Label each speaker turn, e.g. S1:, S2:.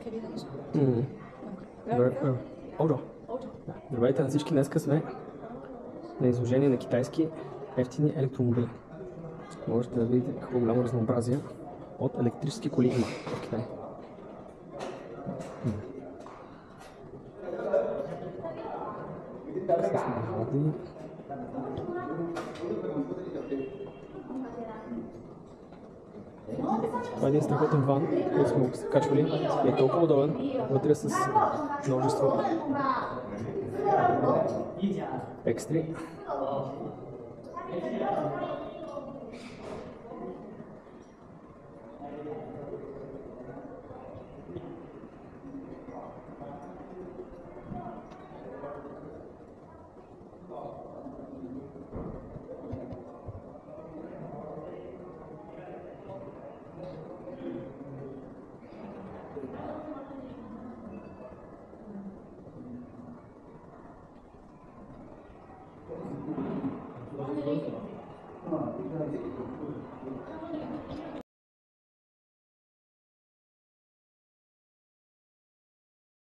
S1: кабинет.
S2: Здравейте на всички, днеска сме на изложение на китайски ефтини електромобили. Можете да видите какво голямо разнообразие от електрически коли има в Китай. Това е един страхотен ван, който сме го качвали и е толкова удобен, вътре с множество екстри.